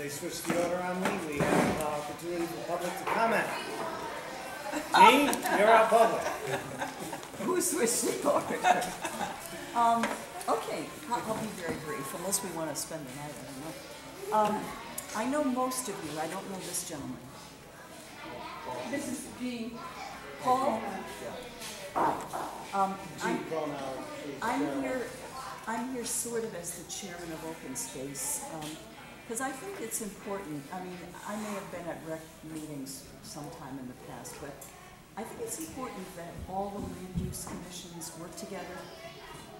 they switched the order on me. We have opportunity for public to comment. Jean, you're our public. Who switched the order? Okay, I'll be very brief, unless we want to spend the night, I don't know. I know most of you, I don't know this gentleman. This is Jean. Paul? I'm here sort of as the chairman of Open Space, because I think it's important. I mean, I may have been at rec meetings sometime in the past, but I think it's important that all the land use commissions work together.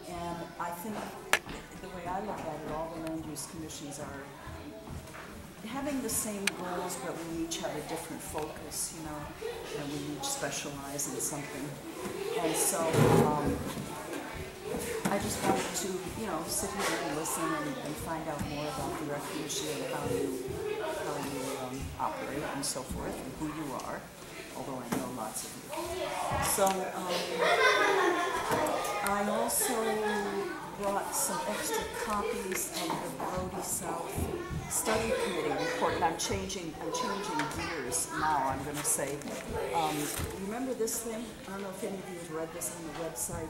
And I think the way I look at it, all the land use commissions are having the same goals, but we each have a different focus, you know, and we each specialize in something. And so I just wanted to, you know, sit here and listen and find out more about the rec commission and how you operate and so forth, and who you are, although I know lots of you. So I also brought some extra copies of the Brody South Study Committee report, and I'm changing gears now. I'm going to say, you remember this thing? I don't know if any of you have read this on the website,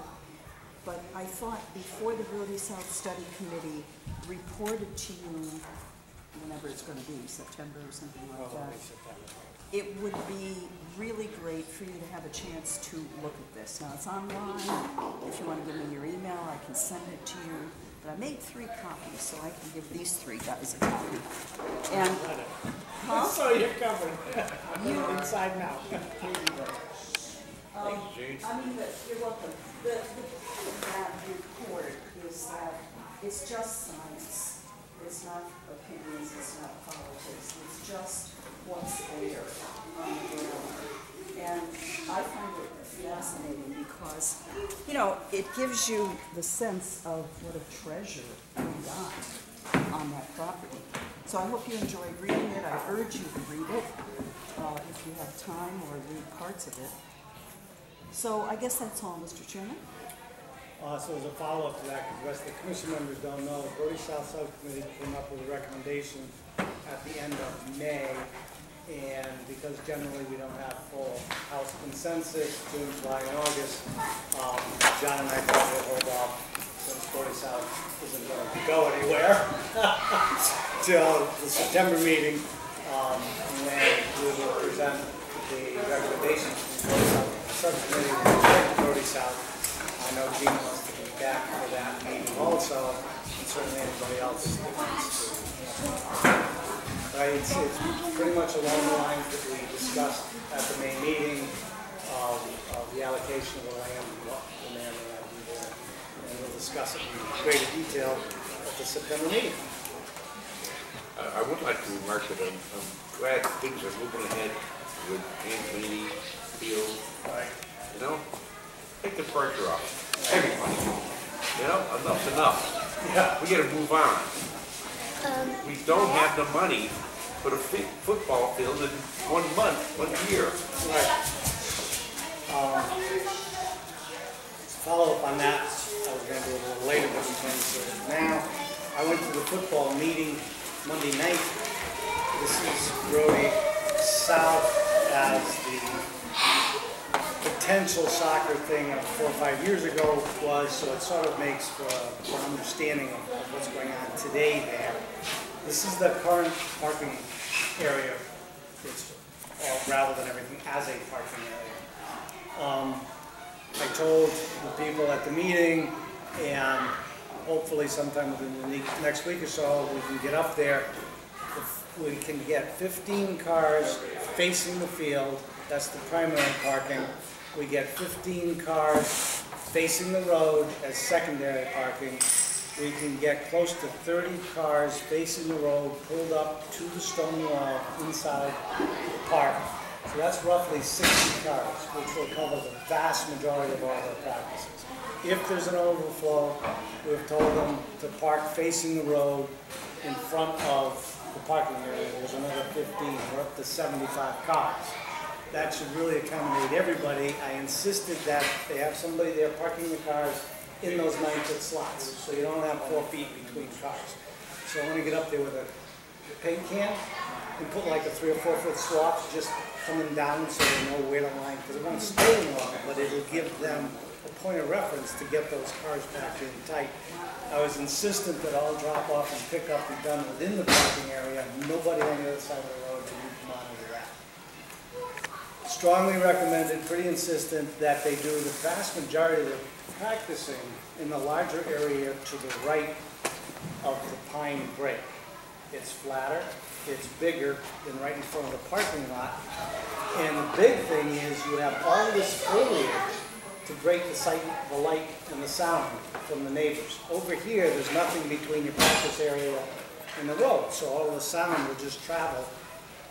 but I thought before the Brody South Study Committee reported to you, whenever it's going to be, September or something like that, it would be really great for you to have a chance to look at this. Now, it's online. If you want to give me your email, I can send it to you. But I made 3 copies, so I can give these 3 guys a copy. And, huh? So you're covered. You're inside and out. I mean, you're welcome. The point of that report is that it's just science. It's not opinions, it's not politics. It's just what's there on the ground. And I find it fascinating because, you know, it gives you the sense of what a treasure we got on that property. So I hope you enjoyed reading it. I urge you to read it if you have time, or read parts of it. So I guess that's all, Mr. Chairman. So as a follow-up to that, because the rest of the commission members don't know, the Brody South Subcommittee came up with a recommendation at the end of May, and because generally we don't have full House consensus, June, July, and August, John and I thought we'd hold off, since Brody South isn't going to go anywhere, till the September meeting, when we will present the recommendations from the Brody South Subcommittee to Brody South. I know Gina wants to be back for that meeting also, and certainly anybody else wants to. Right, it's pretty much along the lines that we discussed at the main meeting of the allocation of the land and what the land may have to do there. And we'll discuss it in greater detail at the September meeting. I would like to remark that I'm glad things are moving ahead with Anthony Field. Right. You know? Take the pressure off. Everybody. You know, enough's enough. Yeah. We gotta move on. We don't have the money for the football field in 1 month, 1 year. Right. To follow up on that, I was going to do it a little later, but we can do it now. I went to the football meeting Monday night. This is Brody South as the potential soccer thing of 4 or 5 years ago was, so it sort of makes for an understanding of what's going on today there. This is the current parking area, rather than everything as a parking area. I told the people at the meeting, and hopefully sometime within the next week or so, we can get up there. We can get 15 cars facing the field. That's the primary parking. We get 15 cars facing the road as secondary parking. We can get close to 30 cars facing the road, pulled up to the stone wall inside the park. So that's roughly 60 cars, which will cover the vast majority of all their practices. If there's an overflow, we've told them to park facing the road in front of the parking area. There's another 15, we're up to 75 cars. That should really accommodate everybody. I insisted that they have somebody there parking the cars in those 9-foot slots, so you don't have 4 feet between cars. So I'm going to get up there with a paint can and put like a 3 or 4 foot swatch just coming down so they know where to line, because it won't stay long, but it'll give them a point of reference to get those cars back in tight. I was insistent that all drop off and pick up be done within the parking area, nobody on the other side of the road to monitor that. Strongly recommended, pretty insistent that they do the vast majority of the practicing in the larger area to the right of the pine break. It's flatter, it's bigger than right in front of the parking lot. And the big thing is you have all this foliage to break the sight, the light, and the sound from the neighbors. Over here, there's nothing between your practice area and the road, so all the sound will just travel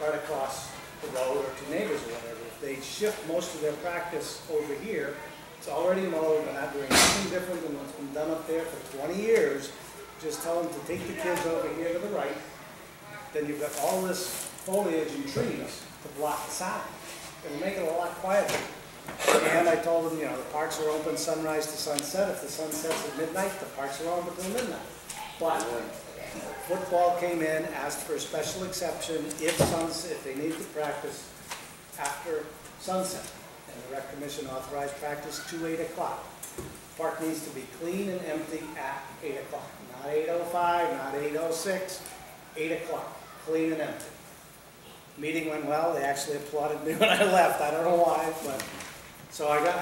right across the road or to neighbors or whatever. If they shift most of their practice over here, it's already mowed, they're not doing anything different than what's been done up there for 20 years. Just tell them to take the kids over here to the right. Then you've got all this foliage and trees to block the sound. It'll make it a lot quieter. And I told them, you know, the parks are open sunrise to sunset. If the sun sets at midnight, the parks are open until midnight. But football came in, asked for a special exception if they need to practice after sunset. And the Rec Commission authorized practice to 8 o'clock. Park needs to be clean and empty at 8 o'clock. Not 8:05, not 8:06, 8 o'clock, clean and empty. Meeting went well. They actually applauded me when I left. I don't know why, but so I got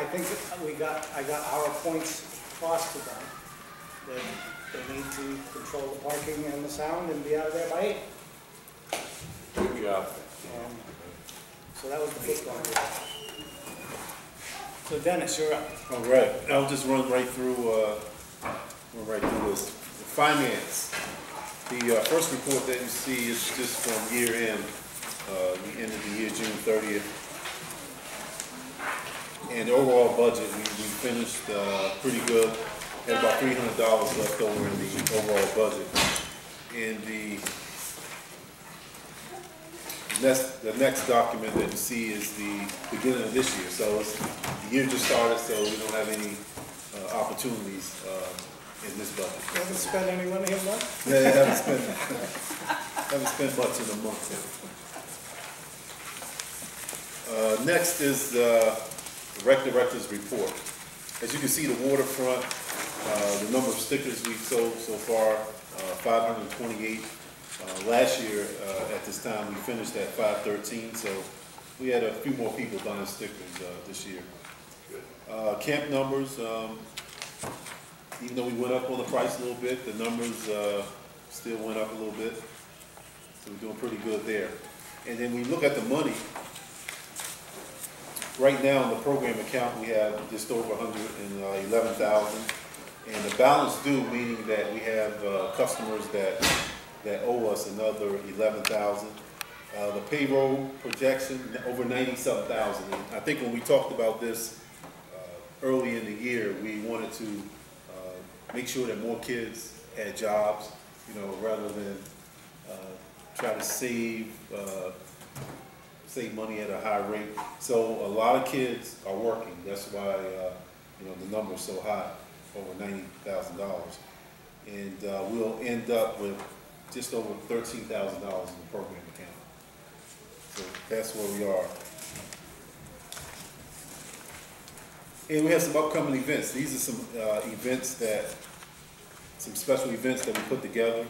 our points across to them. They need to control the parking and the sound and be out of there by 8. Good job. So that was the football game. So Dennis, you're up. All right, I'll just run right through this. The finance. The first report that you see is just from year end. We ended the year June 30th. And the overall budget, we finished pretty good. Had about $300 left over in the overall budget. And the next document that you see is the beginning of this year. So the year just started, so we don't have any opportunities in this budget. You haven't spent any money in month? Yeah, haven't spent much in a month yet. Next is the Rec Director's report. As you can see, the waterfront, the number of stickers we've sold so far, 528. Last year, at this time, we finished at 513, so we had a few more people buying stickers this year. Camp numbers, even though we went up on the price a little bit, the numbers still went up a little bit, so we're doing pretty good there. And then we look at the money. Right now in the program account, we have just over $111,000, and the balance due, meaning that we have customers that owe us another $11,000. The payroll projection over 90-something thousand. And I think when we talked about this early in the year, we wanted to make sure that more kids had jobs, you know, rather than try to save money at a high rate. So a lot of kids are working. That's why you know, the number's so high, over $90,000, and we'll end up with just over $13,000 in the program account. So that's where we are. And we have some upcoming events. These are some some special events that we put together.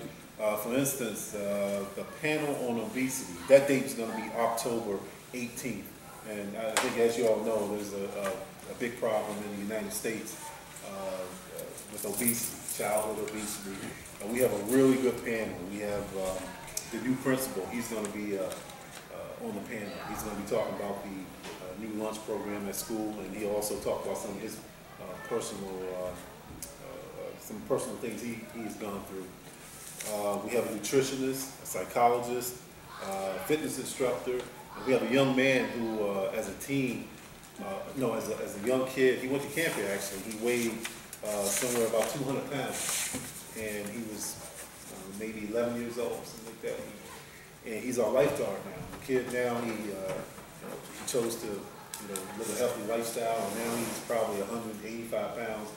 For instance, the panel on obesity, that date is going to be October 18th. And I think, as you all know, there's a big problem in the United States with obesity, childhood obesity. We have a really good panel. We have the new principal. He's going to be on the panel. He's going to be talking about the new lunch program at school, and he'll also talk about some of his personal things he's gone through. We have a nutritionist, a psychologist, fitness instructor. And we have a young man who, as a teen, as a young kid, he went to camp here actually. He weighed somewhere about 200 pounds, and he was maybe 11 years old, something like that. And he's our lifeguard now. The kid now, he chose to live a healthy lifestyle, and now he's probably 185 pounds.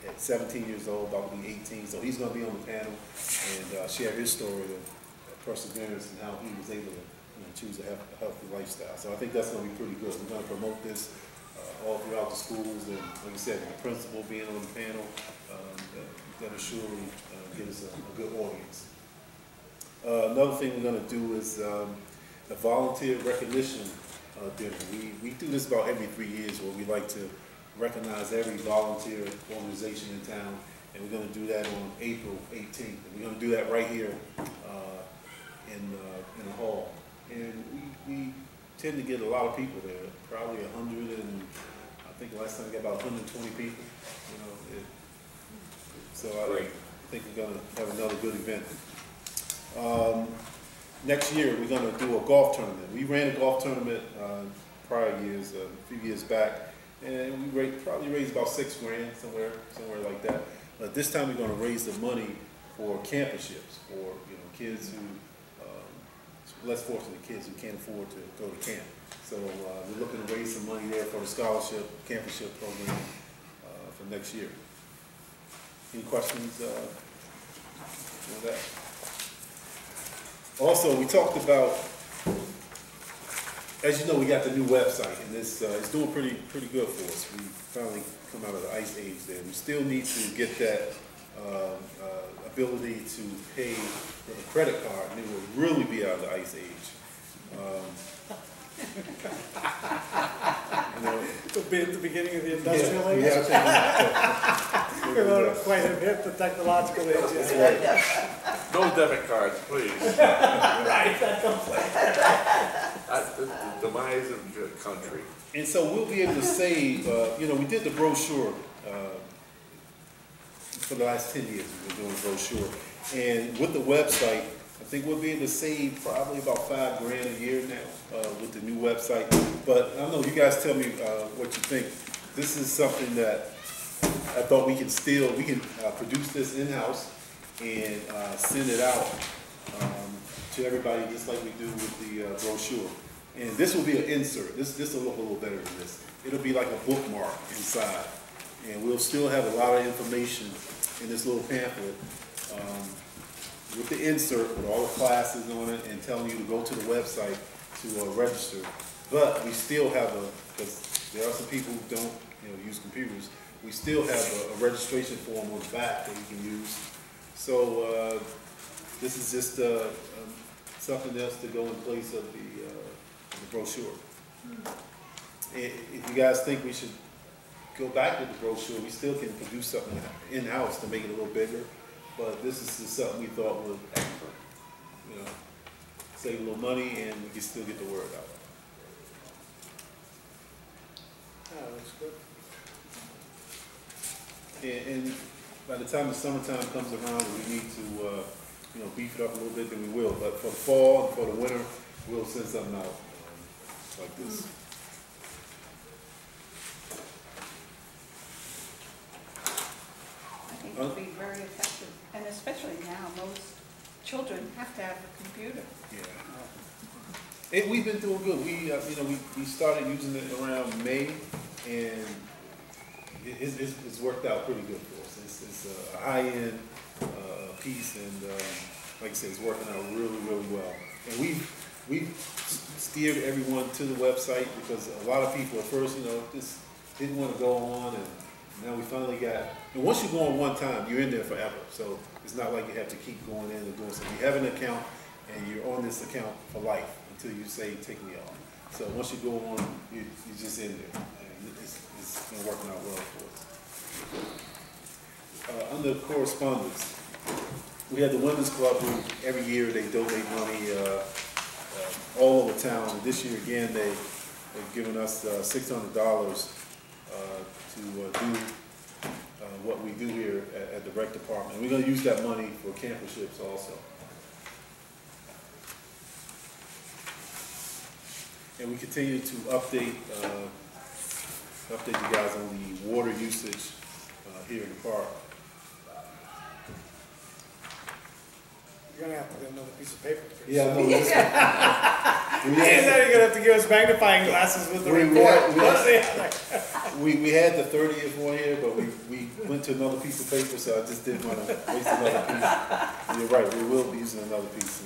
At 17 years old, about to be 18, so he's going to be on the panel and share his story of perseverance and how he was able to choose a healthy lifestyle. So I think that's going to be pretty good. We're going to promote this all throughout the schools, and like I said, the principal being on the panel, that will surely give us a good audience. Another thing we're going to do is a volunteer recognition dinner. We do this about every 3 years, where we like to recognize every volunteer organization in town, and we're going to do that on April 18th. And we're going to do that right here in the hall. And we tend to get a lot of people there, probably 100, and I think last time we got about 120 people. So I think we're going to have another good event. Next year we're going to do a golf tournament. We ran a golf tournament prior years, a few years back, and we probably raised about $6 grand, somewhere like that. This time we're going to raise the money for camperships, for kids who, less fortunate kids who can't afford to go to camp. So we're looking to raise some money there for the scholarship campusship program for next year. Any questions on that? Also, we talked about, as you know, we got the new website, and it's doing pretty good for us. We finally come out of the ice age there. We still need to get that ability to pay with a credit card, and it will really be out of the ice age. It'll be at the beginning of the industrial age. We We're quite a bit the technological age. That's right. No debit cards, please. Right, that comes The demise of the country. And so we'll be able to save, we did the brochure for the last 10 years. We've been doing a brochure. And with the website, I think we'll be able to save probably about $5 grand a year now with the new website. But I don't know, you guys tell me what you think. This is something that I thought we can produce this in-house and send it out to everybody just like we do with the brochure. And this will be an insert. This will look a little better than this. It'll be like a bookmark inside. And we'll still have a lot of information in this little pamphlet with the insert, with all the classes on it, and telling you to go to the website to register. But we still have because there are some people who don't use computers, we still have a registration form on the back that you can use. So this is just something else to go in place of the brochure. If you guys think we should go back to the brochure, we still can produce something in-house to make it a little bigger. But this is just something we thought would, save a little money, and we can still get the word out. Yeah, that's good. And by the time the summertime comes around, we need to, beef it up a little bit, then we will. But for the fall and for the winter, we'll send something out like this. I think it would be very effective, and especially now, most children have to have a computer. Yeah. We've been doing good. We started using it around May, and it's worked out pretty good for us. It's a high-end piece, and like I said, it's working out really, really well. And we've steered everyone to the website because a lot of people at first, just didn't want to go on, and now we finally got. And once you go on one time, you're in there forever. So it's not like you have to keep going in and doing something. You have an account, and you're on this account for life until you say, take me off. So once you go on, you're just in there. And it's been working out well for us. Under correspondence, we have the Women's Club who every year they donate money all over town. And this year again, they've given us $600 to do what we do here at the rec department. And we're going to use that money for camperships also. And we continue to update you guys on the water usage here in the park. You're gonna have to get another piece of paper. Yeah, I know. You're You're gonna have to give us magnifying glasses with the report. We had the 30th one here, but we went to another piece of paper, so I just didn't want to waste another piece. You're right, we will be using another piece.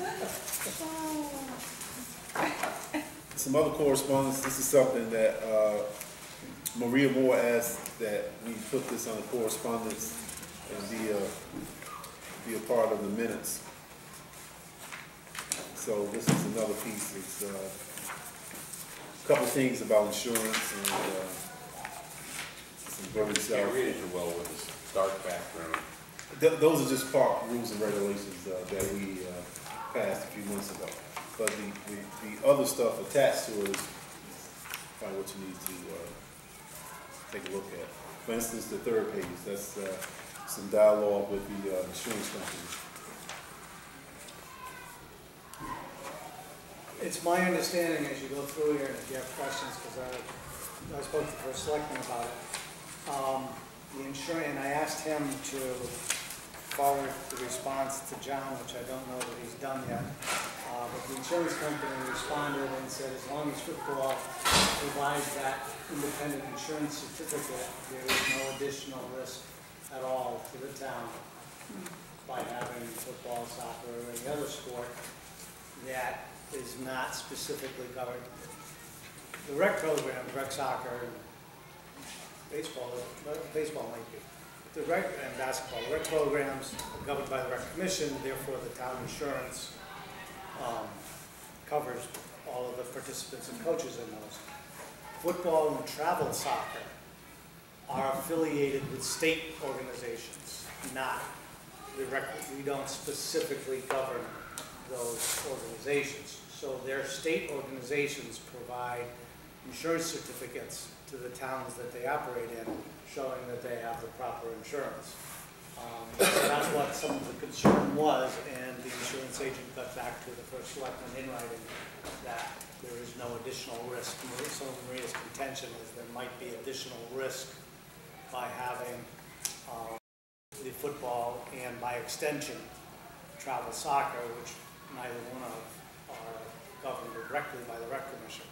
Some other correspondence. This is something that Maria Moore asked that we put this on the correspondence and be a part of the minutes. So this is another piece. It's a couple things about insurance and some very Can't read it too well with this dark background. Those are just park rules and regulations that we passed a few months ago. But the other stuff attached to it is probably what you need to take a look at. For instance, the third page, that's some dialogue with the insurance company. It's my understanding as you go through here, and if you have questions, because I spoke to the first selectman about it, the insurance, and I asked him to forward the response to John, which I don't know that he's done yet. But the insurance company responded and said as long as football provides that independent insurance certificate, there is no additional risk at all to the town by having football, soccer, or any other sport that is not specifically covered. The rec program, rec soccer, and baseball might be. The rec and basketball, the rec programs are governed by the rec commission, therefore the town insurance covers all of the participants and coaches in those. Football and travel soccer are affiliated with state organizations, not the rec. We don't specifically govern those organizations. So their state organizations provide insurance certificates to the towns that they operate in, showing that they have the proper insurance. So that's what some of the concern was, and the insurance agent got back to the first selectman in writing that there is no additional risk. Some of Maria's contention is there might be additional risk by having the football and by extension travel soccer, which neither one of are governed directly by the rec commission.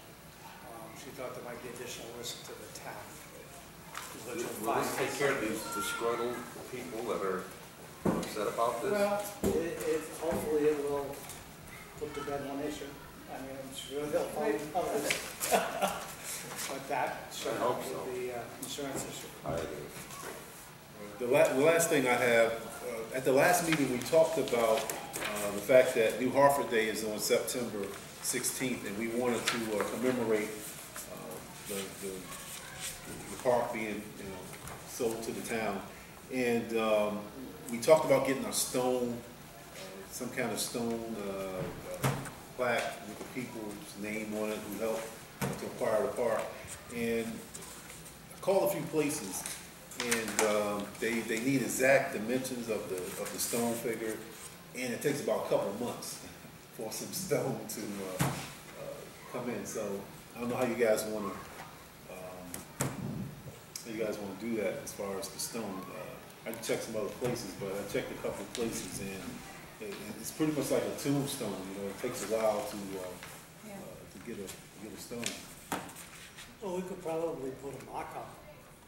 She thought there might be additional risk to the town. Will this take care of these disgruntled people that are upset about this? Well, hopefully it will put to bed one issue. I mean, I'm sure they'll find others. But that should help with the insurance issue. I do. The last thing I have, at the last meeting we talked about the fact that New Hartford Day is on September 16th, and we wanted to commemorate the park being sold to the town. And we talked about getting a stone, some kind of stone plaque with the people's name on it who helped to acquire the park. And I called a few places, and they need exact dimensions of the stone figure, and it takes about a couple of months for some stone to come in. So I don't know how you guys want to do that as far as the stone. I can check some other places, but I checked a couple of places, and it's pretty much like a tombstone. It takes a while to get a stone. Well, we could probably put a mock-up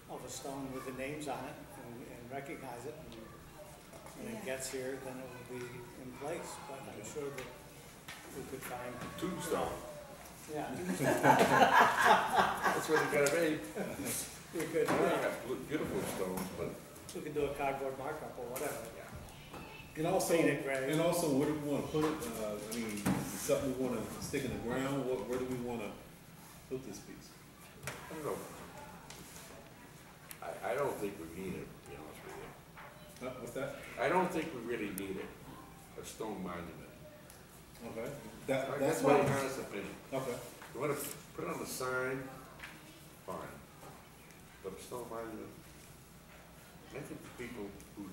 of a stone with the names on it and recognize it. And when it gets here, then it will be in place. But I'm sure that we could find Tombstone. Yeah. That's what it gotta be. We could. Beautiful stones, but We could do a cardboard markup or whatever. And also, Paint it gray. and also, where do we want to put it? I mean, is it something we want to stick in the ground? Where do we want to put this piece? I don't know. I don't think we need it, to be honest with you. What's that? I don't think we really need it, a stone monument. Okay. That's my honest opinion. Okay. You want to put it on the sign, fine. But a stone monument, I think the people who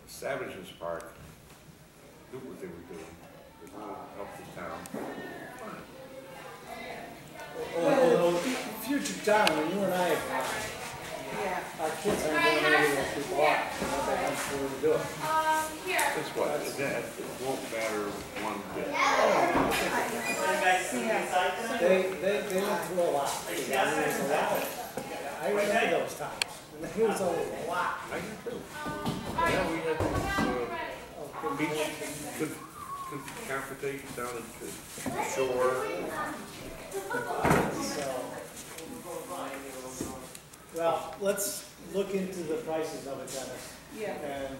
established this park do what they were doing. They want to help the town. Fine. Well, future John, when you and I have gone, our kids aren't going anywhere to walk, they have to do it. That's what, it won't matter one bit. They went through a lot. There's a lot. I remember those times. And it was a lot. I do too. Yeah, we had good confrontation down at the shore. So, well, let's look into the prices of it, Dennis. Yeah. And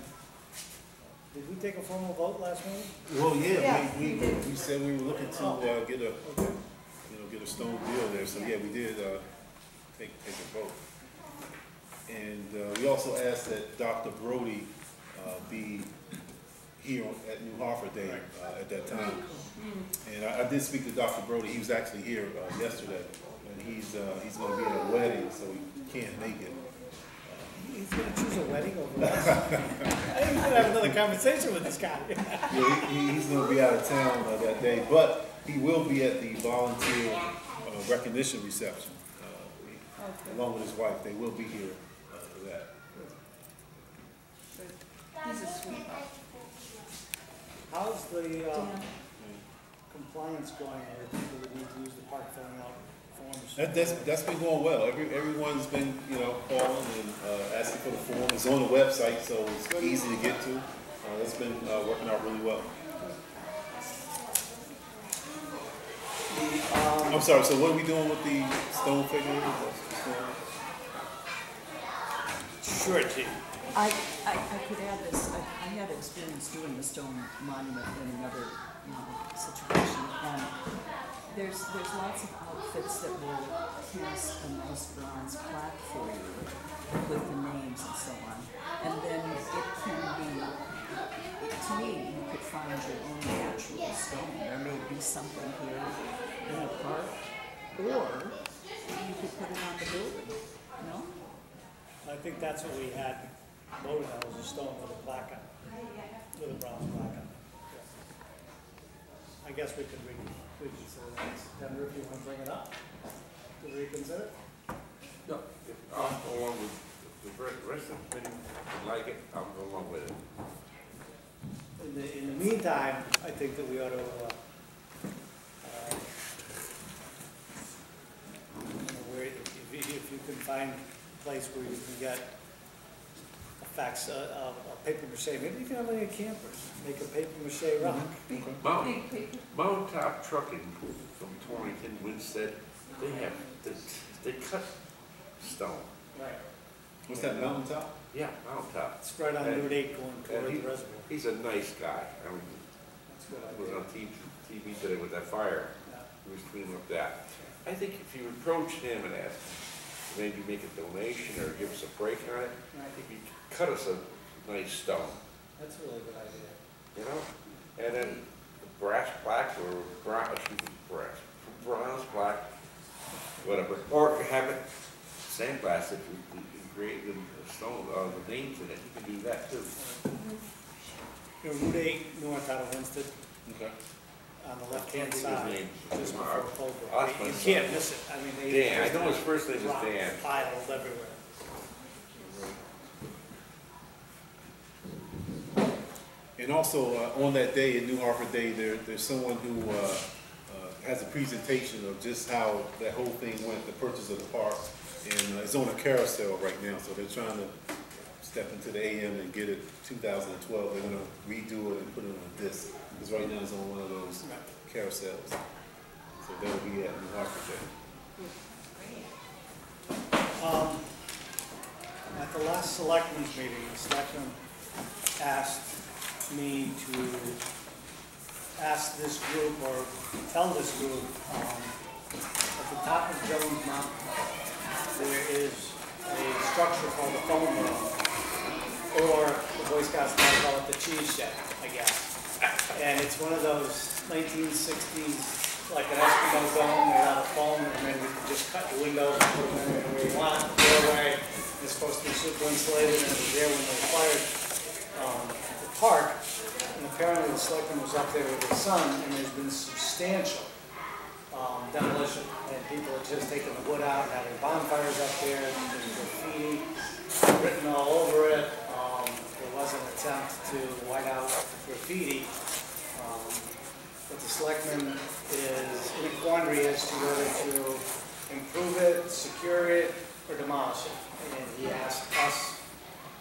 did we take a formal vote last meeting? Well, Yeah, yeah, we we did. we said we were looking to get a, get a stone deal there, so yeah, we did take a vote. And we also asked that Dr. Brody be here at New Hartford Day at that time. And I did speak to Dr. Brody. He was actually here yesterday, and he's going to be at a wedding, so he can't make it. He's gonna choose a wedding over us. I think we're gonna have another conversation with this guy. Yeah, he's going to be out of town that day, but he will be at the volunteer recognition reception along with his wife. They will be here for that. He's a sweetheart. How's the compliance going with people that need to use the park filling out forms? That's been going well. Everyone's been calling and asking for the form. It's on the website, so it's easy to get to. That's been working out really well. I'm sorry. So what are we doing with the stone figure? Sure, Chief. I could add this, I had experience doing the stone monument in another situation, and there's lots of outfits that will cast a nice bronze plaque for you with the names and so on. And then it can be, to me, you could find your own natural stone. There may be something here in a park, or you could put it on the building, no? I think that's what we had voted on, was a stone with a plaque on it, with a bronze plaque on it. I guess we could reconsider that. Denver, if you want to bring it up, to reconsider? No, if I'll go along with the rest of the committee would like it, I'll go along with it. In the meantime, I think that we ought to, where if you can find a place where you can get a paper mache, maybe you can have any campers, make a paper mache rock. Mountaintop Trucking from Torrington, Winstead, they cut stone. Right. What's that, mountaintop? Yeah, mountaintop. It's right on Route 8 going toward the reservoir. He's a nice guy. I mean, That's what I was did. on TV today with that fire. Yeah. He was cleaning up that. I think if you approach him and ask him to maybe make a donation or give us a break on it, I think he could cut us a nice stone, That's a really good idea. you know? And then a brass plaque or bronze plaque, whatever. Or have it sandblasted and create a stone, the names in it. You can do that too. Route 8 north out of Winston, Okay. on the left-hand His side, name. just before Colebrook. That's my You son. can't miss it. I mean, they Dan, I know his first name is rock Dan. piled everywhere. And also on that day, in New Hartford Day, there's someone who has a presentation of just how that whole thing went, the purchase of the park, and it's on a carousel right now. So they're trying to step into the AM and get it 2012. They're going to redo it and put it on a disc, because right now it's on one of those carousels. So that'll be at New Hartford Day. At the last selectmen's meeting, the selectmen asked me to ask this group, or tell this group, at the top of Jones Mountain, there is a structure called the phone room, or the Boy Scouts might call it the cheese shed, I guess. And it's one of those 1960s, like an Eskimo dome made out of foam, and then you can just cut the windows and put them anywhere you want, doorway. It's supposed to be super insulated, and it was there when they acquired the park. And apparently the selectman was up there with his son, and there's been substantial demolition. And people are just taking the wood out and having bonfires up there, and graffiti written all over it. There was an attempt to white out graffiti. But the selectman is in a quandary as to whether to improve it, secure it, or demolish it. And he asked us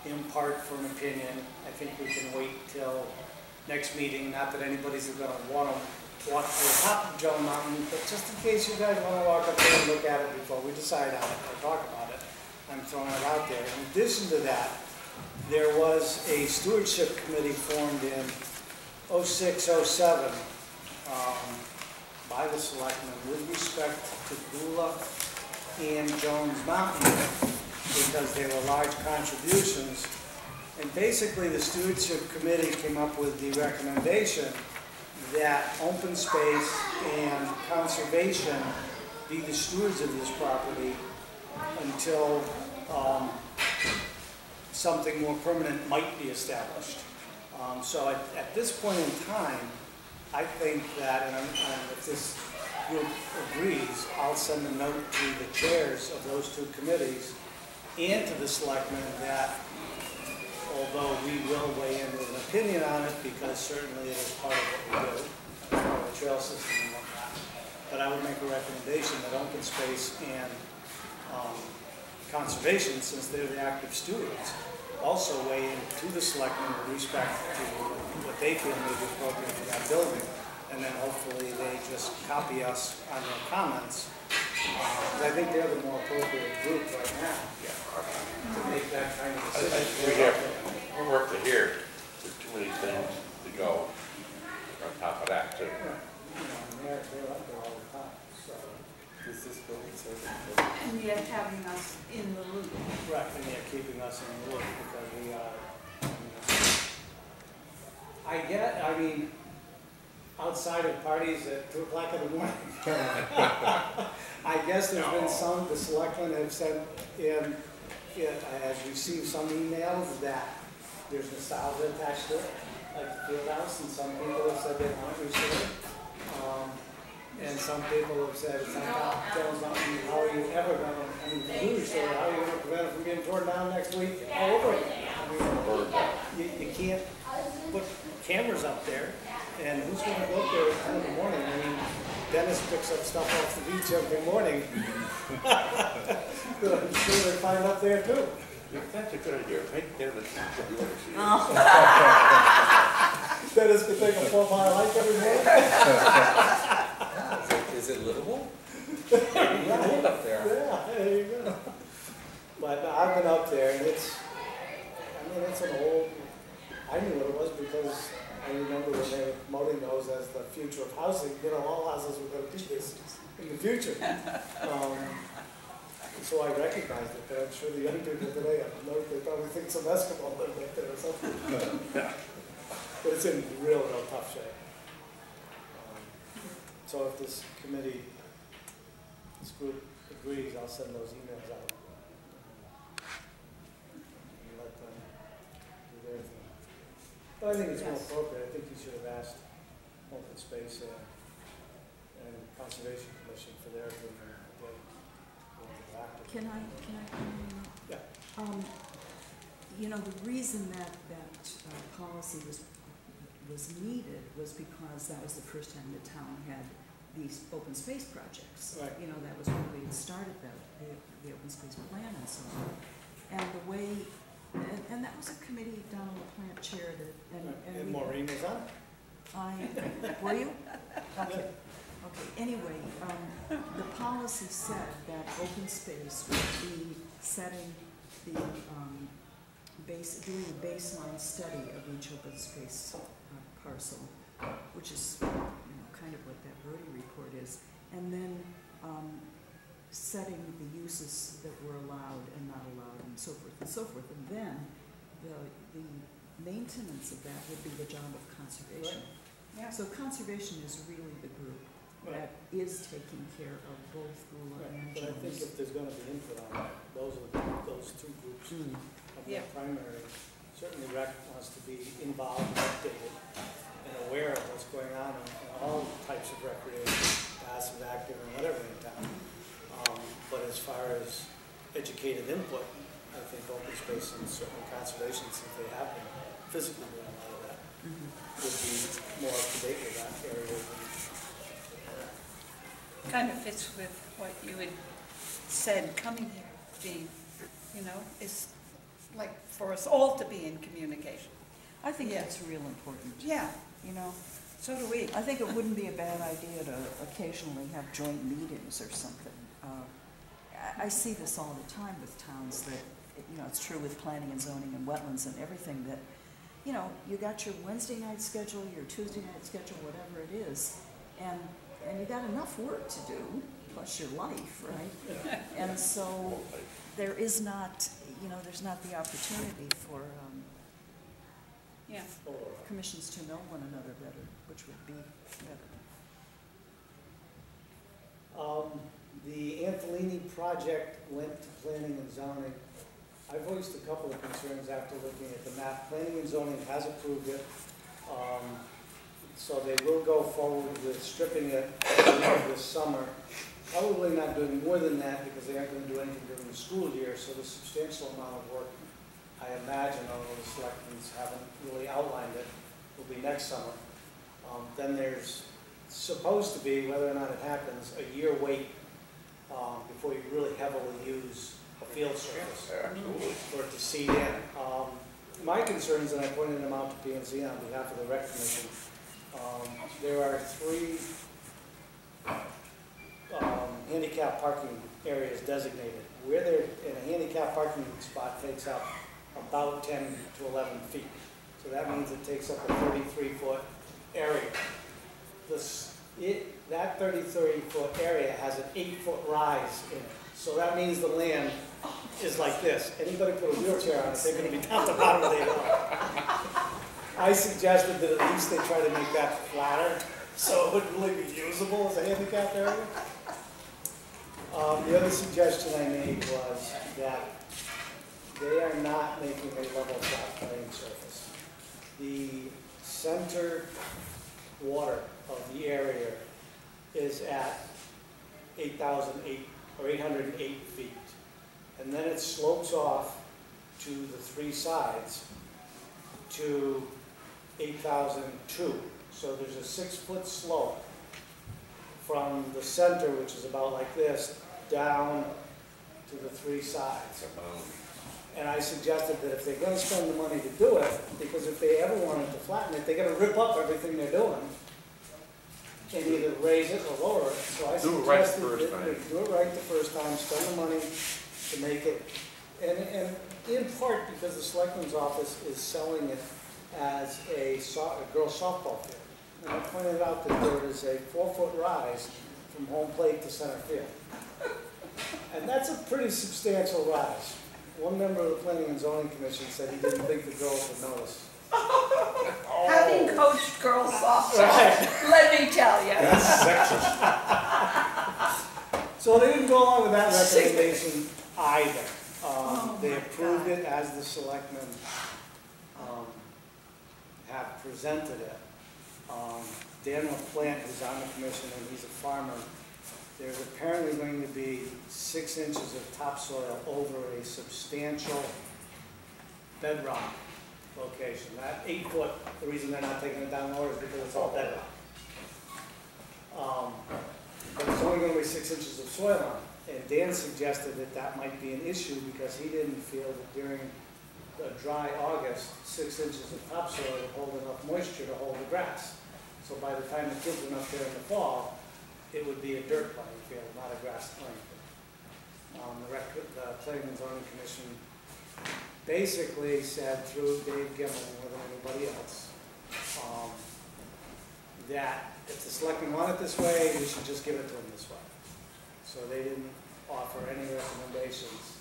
in part for an opinion. I think we can wait till next meeting, not that anybody's gonna want to walk to the top of Jones Mountain, but just in case you guys wanna walk up there and look at it before we decide on it or talk about it, I'm throwing it out there. In addition to that, there was a stewardship committee formed in 06, 07 by the selectmen with respect to Gula and Jones Mountain because they were large contributions. And basically the stewardship committee came up with the recommendation that open space and conservation be the stewards of this property until something more permanent might be established. So at this point in time, I think that, and if this group agrees, I'll send a note to the chairs of those two committees and to the selectmen that although we will weigh in with an opinion on it because certainly it is part of what we do, as part of the trail system and whatnot, but I would make a recommendation that open space and conservation, since they're the active stewards, also weigh in to the selectmen with respect to what they feel may be appropriate for that building, and then hopefully they just copy us on their comments. Because I think they're the more appropriate group right now to make that kind of decision. We're working here, there's too many things to go on top of that too. You know, and they're up there all the time, so. Is this building service? And yet having us in the loop. Right, and they're keeping us in the loop because we are, I mean, outside of parties at 2 o'clock in the morning. I guess there's been some, the selectmen have sent in, has received some emails that there's nostalgia attached to it, like the field house, and some people have said they want to restore it. And some people have said, it's not Jones Mountain, how are you ever going to, I mean, if you restore it, how are you going to prevent it from getting torn down next week all over again? I mean, you can't put cameras up there, and who's going to go up there at 10 in the morning? I mean, Dennis picks up stuff off the beach every morning. I'm sure they find it up there too. That's a good idea, make Dennis do it. Dennis can take a 4-mile hike every morning. Is it livable? Yeah, Up there. there you go. But no, I've been up there, and it's an old, I knew what it was because I remember when they were promoting those as the future of housing, all houses were going to be this in the future. So I recognized it, but I'm sure the young people today, they probably think some Eskimo lived up there or something. But it's in real tough shape. So if this committee, this group agrees, I'll send those emails out. And let them do their thing. But I think it's more appropriate. I think you should have asked Open Space and Conservation Commission for their opinion. Can I comment? Yeah. You know, the reason that policy was needed was because that was the first time the town had these open space projects. Right. You know, that was when we had started the open space plan and so on. And the way, and that was a committee Donald LaPlante chaired it. And Maureen was on it? Were you? Okay. Okay, anyway, the policy said that open space would be setting the, doing a baseline study of each open space parcel, which is, kind of what that Brody report is, and then setting the uses that were allowed and not allowed and so forth and so forth. And then the maintenance of that would be the job of conservation. Yeah. So conservation is really the group that is taking care of both Gula and But I think Jones. if there's going to be input on that, those two groups of the primary, certainly REC wants to be involved and updated and aware of what's going on in all types of recreation, passive, active, and whatever in town. But as far as educated input, I think open space and certainly conservation, since they have been physically doing a lot of that, would be more up to date with that area. Kind of fits with what you had said coming here. being, you know, is like for us all to be in communication. I think Yeah. that's real important, Yeah, you know? so do we. I think it wouldn't be a bad idea to occasionally have joint meetings or something. I see this all the time with towns that, you know, it's true with planning and zoning and wetlands and everything, that, you know, you got your Wednesday night schedule, your Tuesday night schedule, whatever it is, and you got enough work to do, plus your life, right? And so there is not, you know, there's not the opportunity for Yeah. commissions to know one another better, which would be better. The Antolini project went to planning and zoning. I voiced a couple of concerns after looking at the map. Planning and zoning has approved it. So they will go forward with stripping it this summer. Probably not doing more than that because they aren't going to do anything during the school year. So the substantial amount of work, I imagine, although the selectmen haven't really outlined it, will be next summer. Then there's supposed to be, whether or not it happens, a year wait before you really heavily use a field surface Absolutely. for it to seed in. My concerns, and I pointed them out to P&Z on behalf of the Rec Commission, there are 3 handicap parking areas designated. Where they're in a handicap parking spot takes up about 10 to 11 feet. So that means it takes up a 33-foot area. That 33-foot area has an 8-foot rise in it. So that means the land is like this. Anybody put a wheelchair on it, they're going to be down the bottom of the hill. I suggested that at least they try to make that flatter so it would really be usable as a handicap area. The other suggestion I made was that they are not making a level flat playing surface. The center water of the area is at 808 feet. And then it slopes off to the 3 sides to 8,002. So there's a 6-foot slope from the center, which is about like this, down to the 3 sides. And I suggested that if they're going to spend the money to do it, because if they ever wanted to flatten it, they're going to rip up everything they're doing and either raise it or lower it. So I Do it right the suggested first that time. they do it right the first time, spend the money to make it, and in part because the selectman's office is selling it as a girls softball field. And I pointed out that there is a 4-foot rise from home plate to center field. And that's a pretty substantial rise. One member of the Planning and Zoning Commission said he didn't think the girls would notice. Having coached girls softball, let me tell you. So they didn't go along with that recommendation either. They my approved God. it as the selectmen have presented it. Dan LaPlante, who's on the commission, and he's a farmer, there's apparently going to be 6 inches of topsoil over a substantial bedrock location. That 8-foot, the reason they're not taking it down lower is because it's all bedrock. But it's only going to be 6 inches of soil on it. And Dan suggested that that might be an issue because he didn't feel that during a dry August, 6 inches of topsoil would hold enough moisture to hold the grass. So by the time the kids went up there in the fall, it would be a dirt playing field, not a grass playing field. The Planning and Zoning Commission basically said through Dave Gimmel more than anybody else, that if the selectmen want it this way, we should just give it to them this way. So they didn't offer any recommendations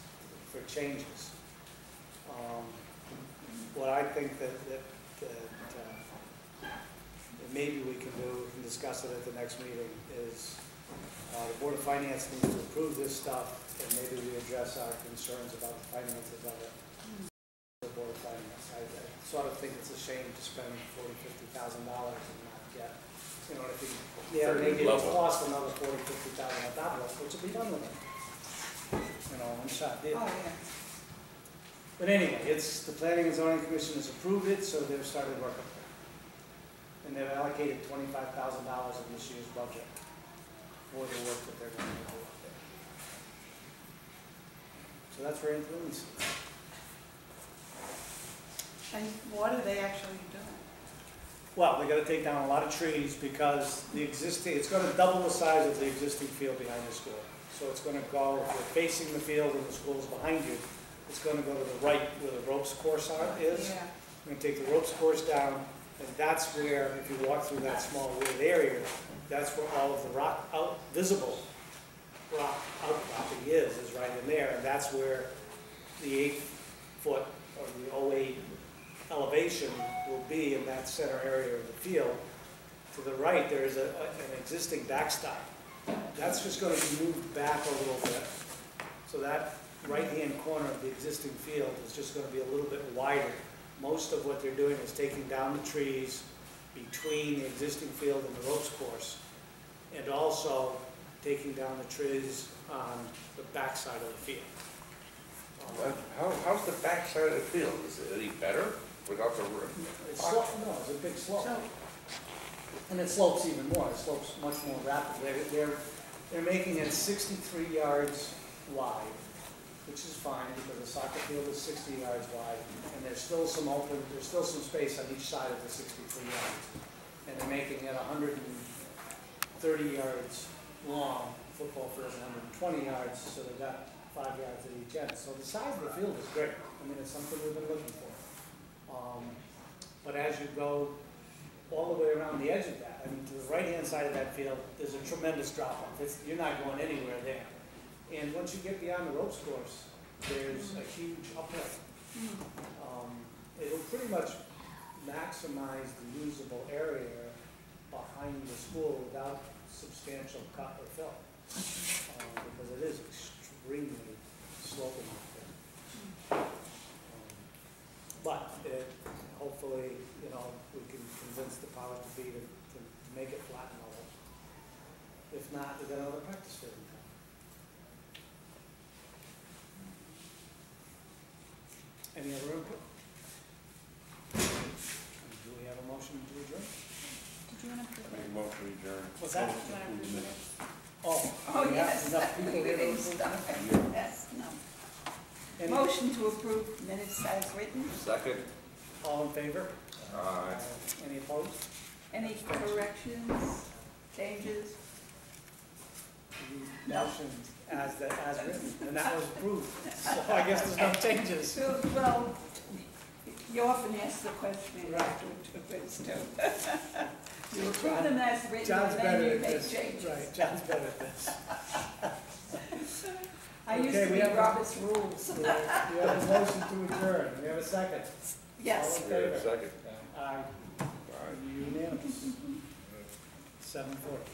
for changes. What I think that maybe we can do, we can discuss it at the next meeting, is the Board of Finance needs to approve this stuff, and maybe we address our concerns about the finances of it. The Board of Finance. I sort of think it's a shame to spend $40,000, $50,000 and not get, you know, if you, yeah, maybe it'll cost another $40,000, $50,000 on top of it, which will be done with it. You know, one shot deal. Oh, yeah. But anyway, it's, the Planning and Zoning Commission has approved it, so they've started working. And they've allocated $25,000 in this year's budget for the work that they're going to do up there. So So that's where Anthony's. And what are they actually doing? Well, they gotta take down a lot of trees because the existing, it's gonna double the size of the existing field behind the school. So it's gonna go, if you're facing the field and the school's behind you, it's gonna go to the right where the ropes course is. Yeah. We're gonna take the ropes course down, and that's where, if you walk through that small wooded area, that's where all of the rock visible rock outcropping is right in there, and that's where the 8-foot or the 08 elevation will be in that center area of the field. To the right, there is an existing backstop. That's just going to be moved back a little bit. So that right-hand corner of the existing field is just going to be a little bit wider. Most of what they're doing is taking down the trees between the existing field and the ropes course, and also taking down the trees on the backside of the field. How's the backside of the field? Is it any better without the roof? It's no, it's a big slope. And it slopes even more. It slopes much more rapidly. They're making it 63 yards wide, which is fine because the soccer field is 60 yards wide, and there's still some space on each side of the 63 yards. And they're making it 130 yards long. Football field is 120 yards, so they've got 5 yards at each end. So the size of the field is great. I mean, it's something we've been looking for. But as you go all the way around the edge of that, I mean, to the right-hand side of that field, there's a tremendous drop-off. You're not going anywhere there. And once you get beyond the ropes course, there's a huge uphill. It'll pretty much maximize the usable area behind the school without substantial cut or fill, because it is extremely sloping up there. But hopefully, we can convince the power to be to make it flat and level. If not, we've got another practice field in town. Any other input? Do we have a motion to adjourn? Did you want to? Make a motion to adjourn. What's that? Do you want to approve minutes? Oh, Oh, we have yes. enough people We here to didn't approve? stop. Yes, no. Any- Motion to approve minutes as written. Second. All in favor? Aye. Any opposed? Any corrections, changes? No. Motion as written, and that was approved. So I guess there's no changes. So, well, you often ask the question Right. after it's too. You approve them as written, John's and better then you at make this. changes. Right, John's better at this. I used Okay, to we read have- Robert's rules. We have a motion to adjourn. We have a second. Yes. All in favor? Second. Aye. Unanimous. 7:40.